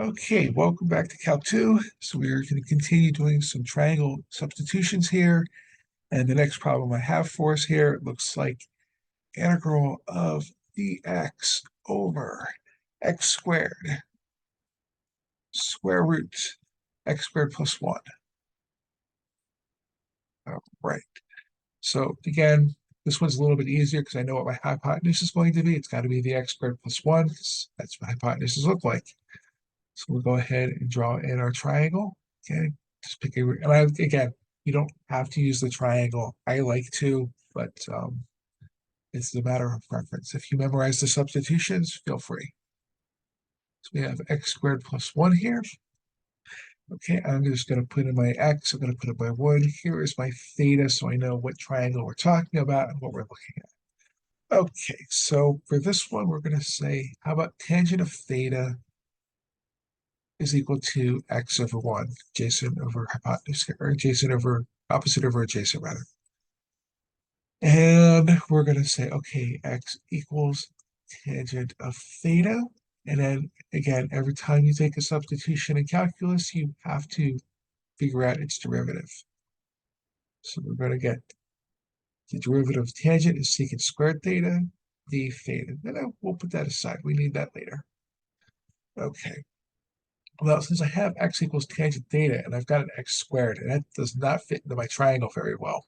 Okay, welcome back to Calc 2. So we are going to continue doing some triangle substitutions here. And the next problem I have for us here, it looks like integral of dx over x squared, square root x squared plus 1. All right. So again, this one's a little bit easier because I know what my hypotenuse is going to be. It's got to be the x squared plus 1 because that's what hypotenuses look like. So we'll go ahead and draw in our triangle. Okay, just pick a, and again, you don't have to use the triangle. I like to, but it's a matter of preference. If you memorize the substitutions, feel free. So we have x squared plus 1 here. Okay, I'm just going to put in my x. I'm going to put in my 1. Here is my theta, so I know what triangle we're talking about and what we're looking at. Okay, so for this one, we're going to say, how about tangent of theta is equal to x over 1, adjacent over hypotenuse, or adjacent over, opposite over adjacent, rather. And we're going to say, okay, x equals tangent of theta. And then, again, every time you take a substitution in calculus, you have to figure out its derivative. So we're going to get the derivative of tangent is secant squared theta, d theta. And we'll put that aside. We need that later. Okay. Well, since I have x equals tangent theta and I've got an x squared, and that does not fit into my triangle very well,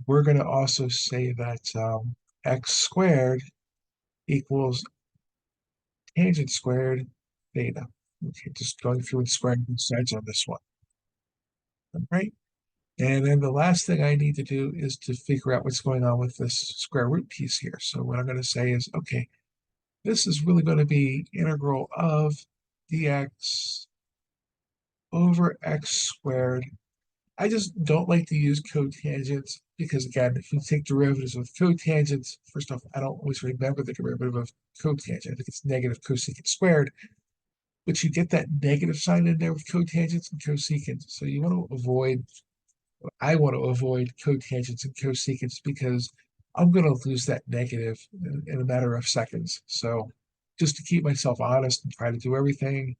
we're going to also say that x squared equals tangent squared theta. Okay, just going through and squaring both sides on this one. All right. And then the last thing I need to do is to figure out what's going on with this square root piece here. So what I'm going to say is, okay, this is really going to be integral of dx over x squared. I just don't like to use cotangents because, again, if you take derivatives with cotangents, first off, I don't always remember the derivative of cotangent. I think it's negative cosecant squared, but you get that negative sign in there with cotangents and cosecants. So you want to avoid, I want to avoid cotangents and cosecants because I'm going to lose that negative in a matter of seconds. So just to keep myself honest and try to do everything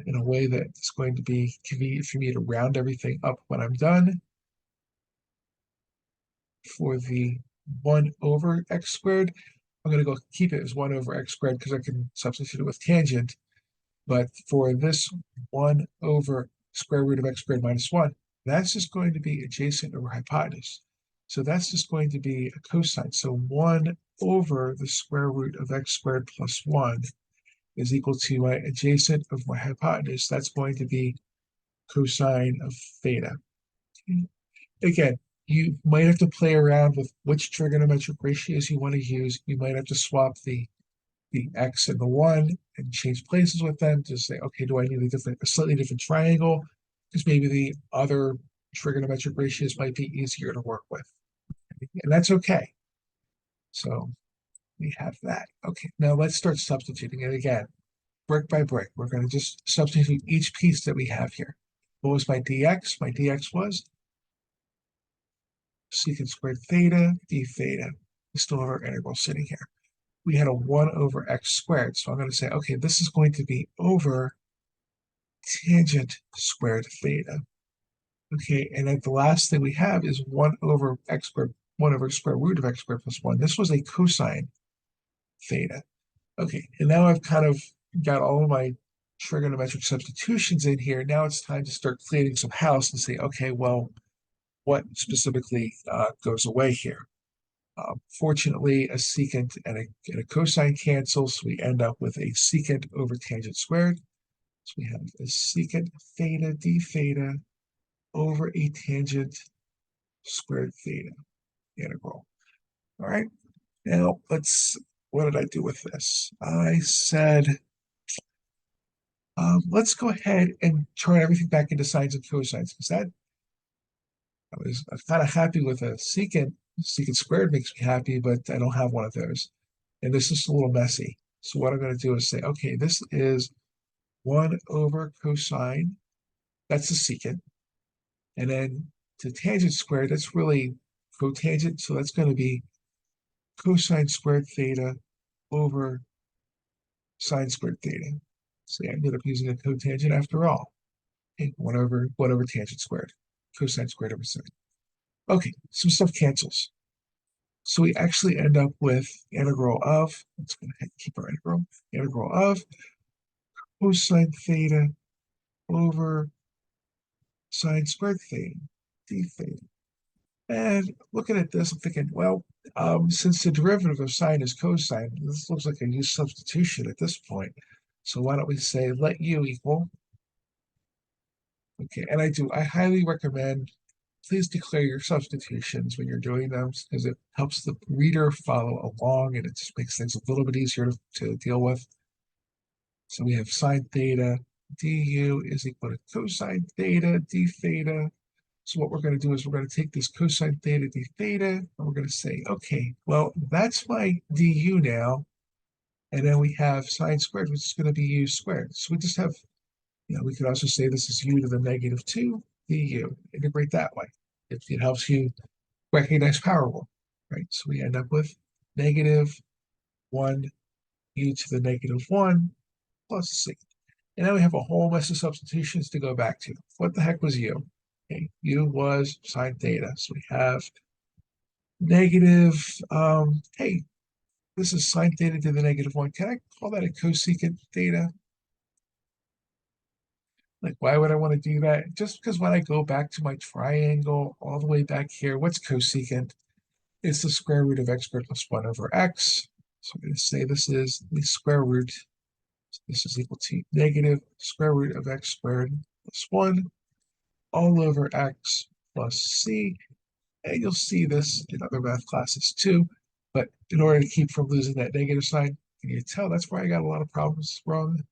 in a way that is going to be convenient for me to round everything up when I'm done. For the 1 over x squared, I'm going to go keep it as 1 over x squared because I can substitute it with tangent. But for this 1 over square root of x squared minus 1, that's just going to be adjacent over hypotenuse. So that's just going to be a cosine. So 1 over the square root of x squared plus 1 is equal to my adjacent of my hypotenuse. That's going to be cosine of theta. Okay. Again, you might have to play around with which trigonometric ratios you want to use. You might have to swap the x and the 1 and change places with them to say, okay, do I need a slightly different triangle? Because maybe the other trigonometric ratios might be easier to work with. And that's okay. So we have that. Okay, now let's start substituting it again. Brick by brick, we're going to just substitute each piece that we have here. What was my dx? My dx was secant squared theta d theta. We still have our integral sitting here. We had a 1 over x squared. So I'm going to say, okay, this is going to be over tangent squared theta. Okay, and then the last thing we have is 1 over x squared, 1 over square root of x squared plus 1. This was a cosine theta. Okay, and now I've kind of got all of my trigonometric substitutions in here. Now it's time to start cleaning some house and say, okay, well, what specifically goes away here? Fortunately, a secant and a cosine cancel, so we end up with a secant over tangent squared. So we have a secant theta d theta over a tangent squared theta integral. All right, now what did I do with this? I said, let's go ahead and turn everything back into sines and cosines, because I was kind of happy with a secant. Secant squared makes me happy, but I don't have one of those. And this is a little messy. So what I'm going to do is say, okay, this is 1 over cosine. That's the secant. And then to tangent squared, that's really cotangent. So that's going to be cosine squared theta over sine squared theta. So I ended up using a cotangent after all. Okay, 1 over tangent squared, cosine squared over sine. Okay, some stuff cancels. So we actually end up with integral of, let's go ahead and keep our integral of cosine theta over sine squared theta, d theta. And looking at this, I'm thinking, well, since the derivative of sine is cosine, this looks like a use substitution at this point. So why don't we say let u equal, okay, and I highly recommend, please declare your substitutions when you're doing them because it helps the reader follow along and it just makes things a little bit easier to deal with. So we have sine theta du is equal to cosine theta d theta. So what we're going to do is we're going to take this cosine theta d theta, and we're going to say, okay, well, that's my du now. And then we have sine squared, which is going to be u squared. So we just have, we could also say this is u to the -2 du. Integrate that way. It helps you recognize power rule, right? So we end up with -1 u to the -1 plus c. And now we have a whole mess of substitutions to go back to. What the heck was u? Okay, u was sine theta. So we have negative, hey, this is sine theta to the -1. Can I call that a cosecant theta? Like, why would I want to do that? Just because when I go back to my triangle all the way back here, what's cosecant? It's the square root of x squared plus 1 over x. So I'm going to say this is the square root. So this is equal to negative square root of x squared plus 1 all over x plus c. And you'll see this in other math classes too. But in order to keep from losing that negative sign, can you tell that's where I got a lot of problems wrong?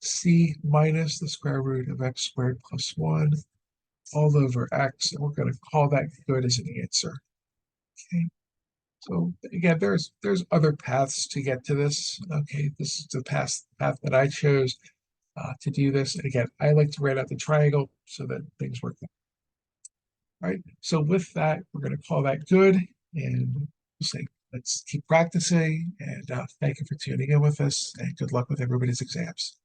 C minus the square root of x squared plus 1 all over x. And we're going to call that good as an answer. Okay. So again, there's other paths to get to this. Okay, this is the path that I chose to do this. And again, I like to write out the triangle so that things work out. All right, so with that, we're going to call that good, and we'll say let's keep practicing. And thank you for tuning in with us, and good luck with everybody's exams.